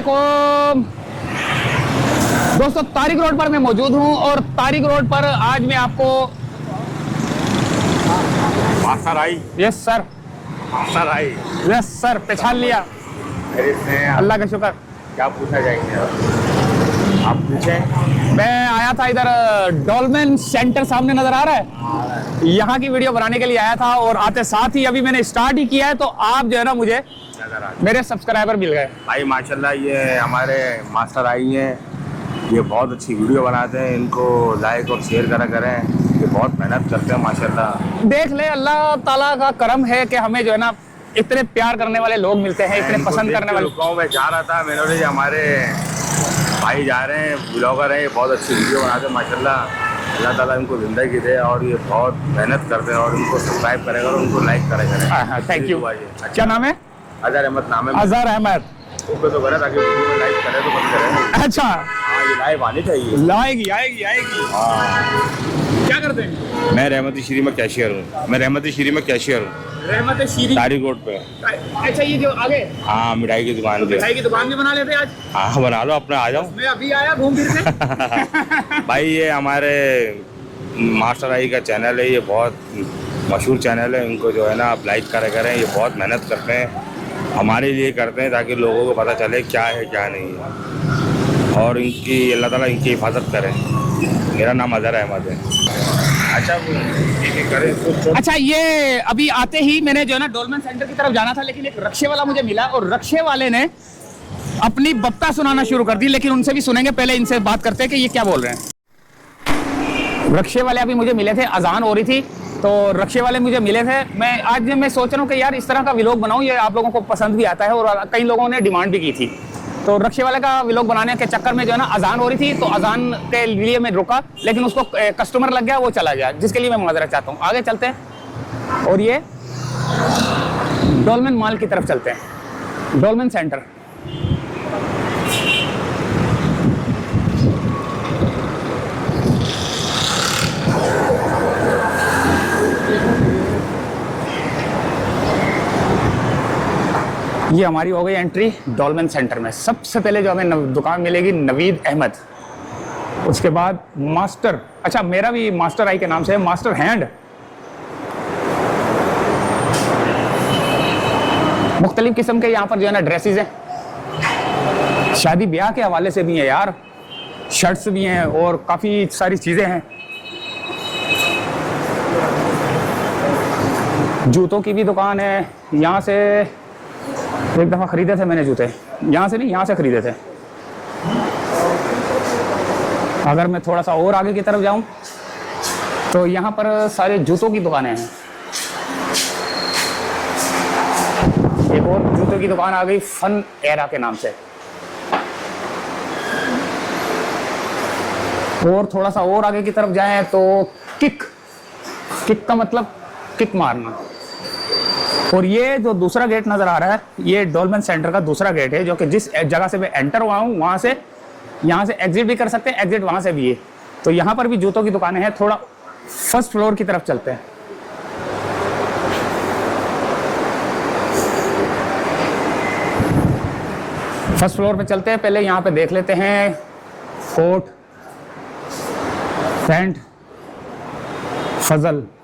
वालेकुम दोस्तों, तारिक रोड पर मैं मौजूद हूं और तारिक रोड पर आज मैं आपको मास्टर आई। यस सर, मास्टर आई। यस सर, पहचान लिया। अल्लाह का शुक्र। क्या पूछना चाहेंगे आप पूछें। मैं आया था इधर, डॉल्मेन सेंटर सामने नजर आ रहा है, यहाँ की वीडियो बनाने के लिए आया था और आते साथ ही अभी मैंने स्टार्ट ही किया है, तो आप जो है ना मुझे मेरे सब्सक्राइबर मिल गए भाई माशाल्लाह। ये हमारे मास्टर आई हैं, ये बहुत अच्छी वीडियो बनाते हैं, इनको लाइक और शेयर करा करें, ये बहुत मेहनत करते हैं माशाल्लाह। देख ले, अल्लाह ताला का करम है कि हमें जो है ना इतने प्यार करने वाले लोग मिलते हैं, इतने पसंद करने वाले। मैं जा रहा था, मैंने हमारे भाई जा रहे हैं, ब्लॉगर हैं, ये बहुत अच्छी वीडियो बनाते हैं माशाल्लाह। अल्लाह ताला इनको जिंदगी दे और ये बहुत मेहनत करते हैं और इनको सब्सक्राइब करेगा और उनको लाइक करेगा। Thank you. क्या नाम है? अजहर अहमद नाम है। अजहर अहमद तो करें ताकि वीडियो में लाइक करें तो बंद करें। अच्छा, हाँ, ये लाइव आनी चाहिए। लाएगी, आएगी आएगी। हाँ। क्या करते हैं? मैं रहमती श्री में कैशियर हूँ। रहमत शीरी तारिक रोड पे। अच्छा, ये जो आगे हाँ, मिठाई की दुकान पे। मिठाई की दुकान भी बना लेते आज। हाँ, बना लो अपना, आ जाओ। मैं अभी आया घूम फिर के। भाई ये हमारे मास्टर आई का चैनल है, ये बहुत मशहूर चैनल है, इनको जो है ना आप लाइक करें। ये बहुत मेहनत करते हैं, हमारे लिए करते हैं ताकि लोगों को पता चले क्या है क्या नहीं है, और इनकी अल्लाह ताला इनकी हिफाजत करे। मेरा नाम अजहर अहमद है। अच्छा, अच्छा, ये अभी आते ही मैंने जो है ना डोलमेन सेंटर की तरफ जाना था, लेकिन एक रक्शे वाला मुझे मिला और रक्शे वाले ने अपनी बप्ता सुनाना शुरू कर दी, लेकिन उनसे भी सुनेंगे, पहले इनसे बात करते हैं कि ये क्या बोल रहे हैं। रक्शे वाले अभी मुझे मिले थे, अजान हो रही थी तो रक्शे वाले मुझे मिले थे। मैं सोच रहा हूँ कि यार इस तरह का व्लॉग बनाऊँ, ये आप लोगों को पसंद भी आता है और कई लोगों ने डिमांड भी की थी। तो रक्शे वाले का व्लॉग बनाने के चक्कर में जो है ना अजान हो रही थी, तो अजान के लिए मैं रुका, लेकिन उसको कस्टमर लग गया, वो चला गया, जिसके लिए मैं माजरत चाहता हूँ। आगे चलते हैं और ये डोलमेन मॉल की तरफ चलते हैं, डोलमेन सेंटर। ये हमारी हो गई एंट्री डोलमेन सेंटर में। सबसे पहले जो हमें दुकान मिलेगी नवीद अहमद, उसके बाद मास्टर, अच्छा मेरा भी मास्टर आई के नाम से है, मास्टर हैंड। मुख्तलिफ किस्म के यहाँ पर जो है ना ड्रेसेस हैं, शादी ब्याह के हवाले से भी हैं यार, शर्ट्स भी हैं और काफ़ी सारी चीज़ें हैं। जूतों की भी दुकान है। यहाँ से एक दफ़ा ख़रीदे थे मैंने जूते, यहाँ से नहीं, यहाँ से ख़रीदे थे। अगर मैं थोड़ा सा और आगे की तरफ जाऊँ तो यहाँ पर सारे जूतों की दुकानें हैं। एक और जूतों की दुकान आ गई फन एरा के नाम से। और थोड़ा सा और आगे की तरफ जाएं तो किक का मतलब किक मारना। और ये जो दूसरा गेट नजर आ रहा है, ये डोलमेन सेंटर का दूसरा गेट है, जो कि जिस जगह से मैं एंटर हुआ हूँ वहाँ से एग्जिट भी कर सकते हैं, एग्जिट वहाँ से भी है। तो यहाँ पर भी जूतों की दुकानें हैं। थोड़ा फर्स्ट फ्लोर की तरफ चलते हैं। फर्स्ट फ्लोर पे चलते हैं, पहले यहाँ पे देख लेते हैं कोट, पैंट,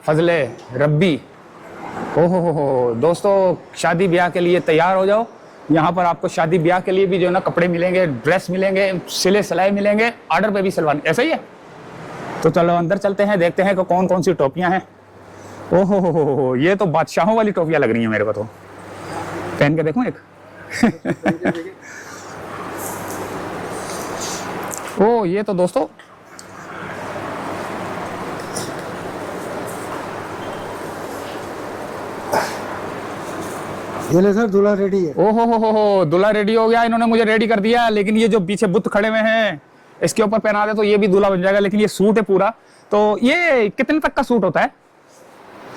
फजले, रब्बी। ओहो दोस्तों, शादी ब्याह के लिए तैयार हो जाओ। यहाँ पर आपको शादी ब्याह के लिए भी जो है ना कपड़े मिलेंगे, ड्रेस मिलेंगे, सिले सिलाई मिलेंगे, ऑर्डर पे भी सिलवाने, ऐसा ही है। तो चलो अंदर चलते हैं, देखते हैं कि कौन कौन सी टोपियाँ हैं। ओहो, ये तो बादशाहों वाली टोपियाँ लग रही हैं मेरे को। तो पहन के देखूँ एक। ओ, ये तो दोस्तों ये ले सर, दूल्हा रेडी है। ओहो, दूल्हा रेडी हो गया। इन्होंने मुझे रेडी कर दिया, लेकिन ये जो पीछे बुत खड़े हुए हैं इसके ऊपर पहना दे तो ये भी दूल्हा बन जाएगा। लेकिन ये सूट है पूरा, तो ये कितने तक का सूट होता है?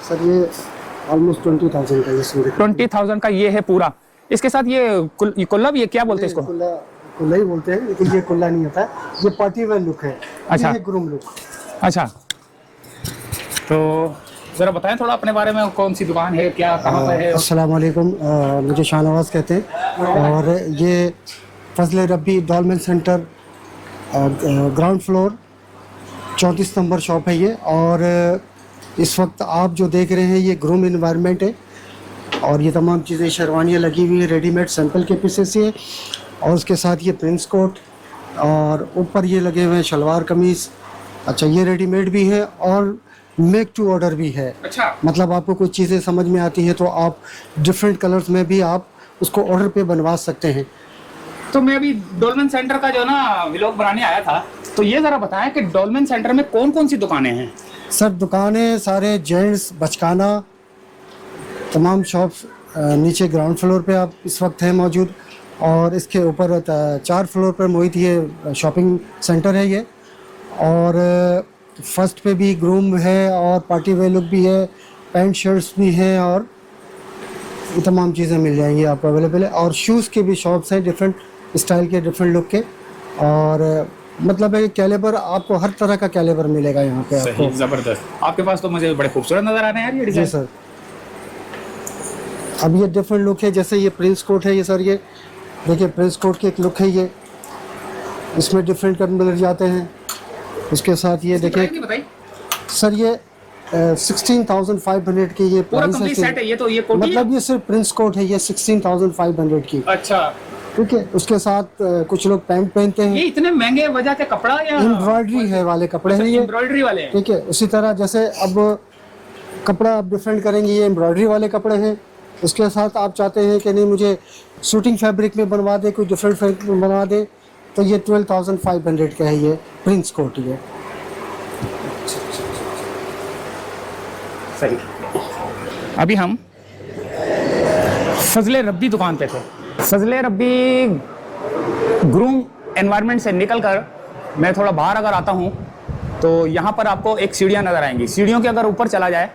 सर ये ऑलमोस्ट 20,000 का ये सूट है। 20,000 का ये है पूरा। इसके साथ ये कुल्ला भी है, क्या बोलते हैं इसको? कुल्ला ही बोलते हैं, लेकिन ये कुल्ला नहीं होता है, ये पार्टी वेयर लुक है। अच्छा, ये ग्रूम लुक। अच्छा, तो ज़रा बताएं थोड़ा अपने बारे में, कौन सी दुकान है, क्या, कहाँ पर है? अस्सलाम वालेकुम, मुझे शाहनवाज कहते हैं और ये फजले रब्बी Dolmen centre ground floor 34 number shop है ये। और इस वक्त आप जो देख रहे हैं ये ग्रूम इन्वायरमेंट है और ये तमाम चीज़ें शेरवानियाँ लगी हुई हैं रेडीमेड सैंपल के पीसेस से और उसके साथ ये प्रिंस कोट और ऊपर ये लगे हुए हैं शलवार कमीज़। अच्छा ये रेडीमेड भी है और मेक टू ऑर्डर भी है। अच्छा, मतलब आपको कुछ चीज़ें समझ में आती हैं तो आप डिफरेंट कलर्स में भी आप उसको ऑर्डर पे बनवा सकते हैं। तो मैं अभी डोलमेन सेंटर का जो है ना व्लॉग बनाने आया था, तो ये ज़रा बताएं कि डोलमेन सेंटर में कौन कौन सी दुकानें हैं? सर दुकानें सारे जेंट्स बचकाना तमाम शॉप्स नीचे ग्राउंड फ्लोर पे आप इस वक्त हैं मौजूद और इसके ऊपर 4 फ्लोर पर मोहित ये शॉपिंग सेंटर है ये। और फर्स्ट पे भी ग्रूम है और पार्टी वेयर लुक भी है, पैंट शर्ट्स भी हैं और ये तमाम चीज़ें मिल जाएंगी आपको अवेलेबल है। और शूज़ के भी शॉप्स हैं डिफरेंट स्टाइल के डिफरेंट लुक के और मतलब है कैलिबर आपको हर तरह का कैलिबर मिलेगा यहाँ पे आपको। ज़बरदस्त। आपके पास तो मुझे बड़े खूबसूरत नज़र आ रहे हैं यार ये जी डिज़ाइन। सर। अब ये डिफरेंट लुक है जैसे ये प्रिंस कोट है ये सर, ये देखिए प्रिंस कोट की एक लुक है ये, इसमें डिफरेंट कलर मिल जाते हैं। उसके साथ ये देखिए बताइए सर ये 16,500 की ये पूरा प्राइस कंप्लीट सेट है ये, तो ये कोटी है? मतलब ये सिर्फ प्रिंस कोट है ये 16,500 की। अच्छा, ठीक है। उसके साथ कुछ लोग पैंट पहनते ये हैं, इतने महंगे वजह के कपड़ा या एम्ब्रॉयडरी है वाले कपड़े हैं ये। एम्ब्रॉयडरी वाले हैं? ठीक है। उसी तरह जैसे अब कपड़ा आप डिफरेंट करेंगे ये एम्ब्रॉयडरी वाले कपड़े हैं। उसके साथ आप चाहते हैं कि नहीं मुझे सूटिंग फैब्रिक में बनवा दे, कोई डिफरेंट फैब्रिक में बनवा दे, तो ये 12,500 का है ये प्रिंस कोट ये। सही। अभी हम फजले रब्बी दुकान पे थे। फजले रब्बी ग्रूम एनवायरनमेंट से निकलकर मैं थोड़ा बाहर अगर आता हूँ तो यहाँ पर आपको एक सीढ़ियाँ नज़र आएंगी। सीढ़ियों के अगर ऊपर चला जाए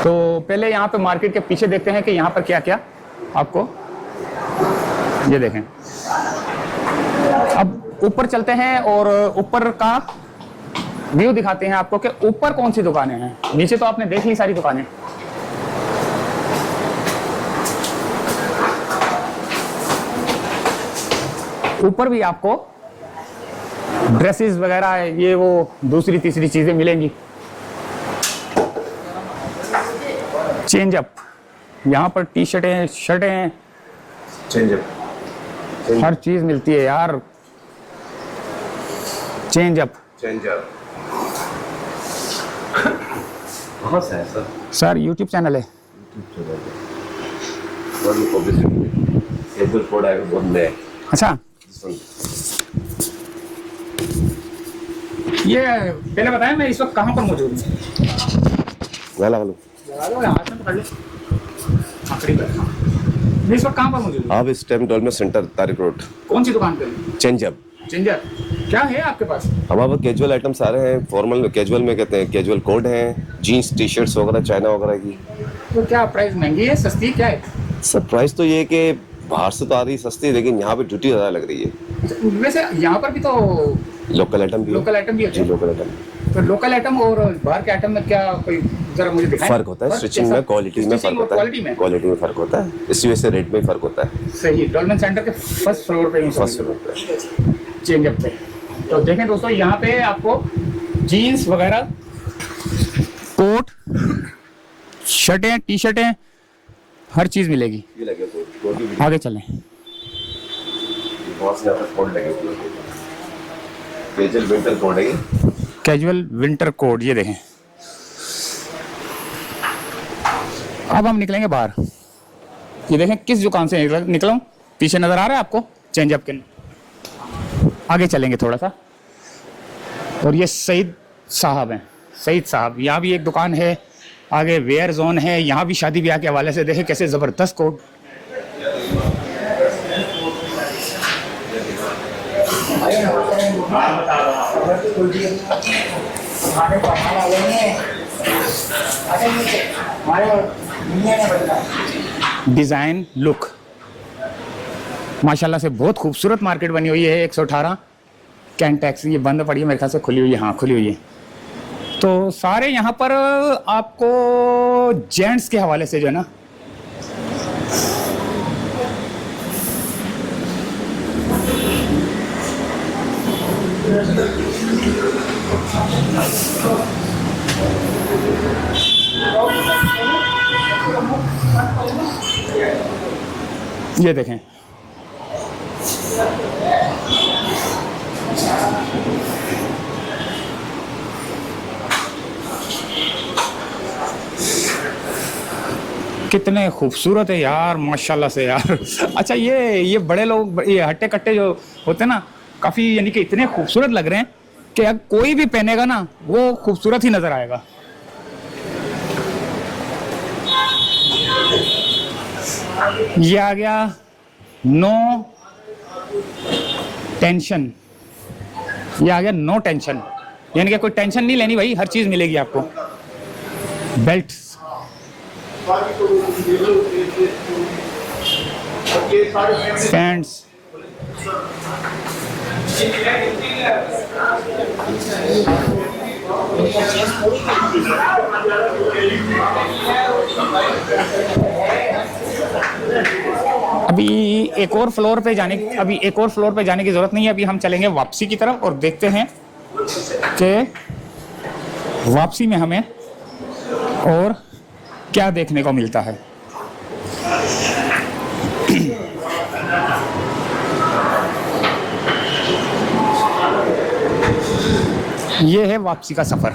तो पहले यहाँ पे मार्केट के पीछे देखते हैं कि यहाँ पर क्या क्या आपको ये देखें। अब ऊपर चलते हैं और ऊपर का व्यू दिखाते हैं आपको कि ऊपर कौन सी दुकानें हैं। नीचे तो आपने देख ली सारी दुकानें। ऊपर भी आपको ड्रेसेस वगैरह ये वो दूसरी तीसरी चीजें मिलेंगी। चेंज अप, यहाँ पर टी शर्टें शर्टें चेंज अप हर चीज मिलती है यार। चेंज अप कहाँ से है सर? सर यूट्यूब चैनल है। कोड आएगा बहुत नए। अच्छा, ये पहले बताया मैं इस वक्त कहाँ पर मौजूद हूँ? हाथ में पकड़ ले। मैं इस वक्त कहाँ पर मौजूद हूँ? आप इस time dolmen centre Tariq road कौन सी दुकान पे? चेंजअप। चेंजर क्या है आपके पास? हमारे पास कैजुअल आइटम सारे हैं। फॉर्मल कैजुअल में कहते हैं, कैजुअल कोट हैं, जीन्स टी शर्ट्स वगैरह चाइना वगैरह की। तो क्या प्राइस महंगी है सस्ती क्या है? सर प्राइस तो ये है कि बाहर से तो आ रही है सस्ती, लेकिन यहाँ पे ड्यूटी ज़्यादा लग रही है। वैसे यहाँ पर भी तो लोकल आइटम भी लोकल आइटम भी जी, है। Local item. तो लोकल आइटम और बाहर के आइटम में क्या कोई जरा मुझे दिखाएं। फर्क होता है स्टिचिंग में, क्वालिटी में फर्क होता है। क्वालिटी में फर्क होता है, इसी वजह से रेट में फर्क होता है। सही। डोलमेन सेंटर के फर्स्ट फ्लोर पे ही फर्स्ट फ्लोर पे चेंज अप पे। तो देखें दोस्तों यहाँ पे आपको जीन्स वगैरह, कोट, शर्टें, टी शर्टें, हर चीज मिलेगी। ये लगे कोट भी आगे चलें। बहुत से यहाँ पे कोट लगे हुए हैं। कैजुअल विंटर कोट है ये। कैजुअल विंटर कोट ये देखें। अब हम निकलेंगे बाहर। ये देखें किस दुकान से निकला हूँ। पीछे नजर आ रहा है आपको चेंज अप के। आगे चलेंगे थोड़ा सा और ये सईद साहब हैं। सईद साहब, यहाँ भी एक दुकान है। आगे वेयर जोन है, यहाँ भी शादी ब्याह के हवाले से देखें कैसे ज़बरदस्त कोट। डिज़ाइन लुक माशाल्लाह से बहुत खूबसूरत मार्केट बनी हुई है। 118 कैंट टैक्स ये बंद पड़ी है मेरे ख्याल से, खुली हुई है। हाँ खुली हुई है। तो सारे यहाँ पर आपको जेंट्स के हवाले से जो है ना ये देखें, कितने खूबसूरत है यार, माशाल्लाह से यार। अच्छा ये बड़े लोग, ये हट्टे कट्टे जो होते हैं ना, काफ़ी यानी कि इतने खूबसूरत लग रहे हैं कि अब कोई भी पहनेगा ना वो खूबसूरत ही नज़र आएगा। ये आ गया नो टेंशन, ये आ गया नो टेंशन, यानी कि कोई टेंशन नहीं लेनी भाई, हर चीज़ मिलेगी आपको। बेल्ट, पैंट्स, अभी एक और फ्लोर पे जाने की जरूरत नहीं है। अभी हम चलेंगे वापसी की तरफ और देखते हैं कि वापसी में हमें और क्या देखने को मिलता है। ये है वापसी का सफर।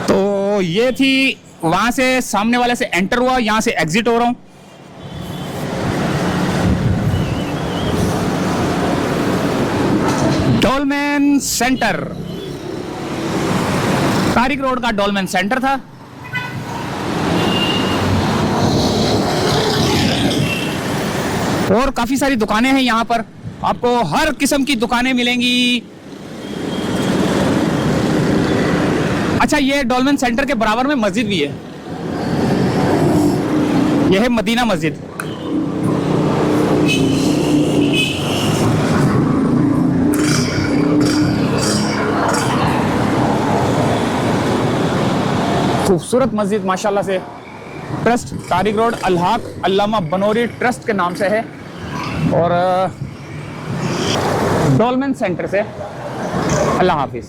तो ये थी, वहां से सामने वाले से एंटर हुआ, यहां से एग्जिट हो रहा हूं। डोलमैन सेंटर, तारिक रोड का डोलमैन सेंटर था। और काफी सारी दुकानें हैं यहाँ पर, आपको हर किस्म की दुकानें मिलेंगी। अच्छा, ये डोलमैन सेंटर के बराबर में मस्जिद भी है, यह है मदीना मस्जिद। खूबसूरत मस्जिद माशाल्लाह से। ट्रस्ट तारिक रोड अल-हक अल्लामा बनोरी ट्रस्ट के नाम से है। और डोलमैन सेंटर से अल्लाह हाफिज़।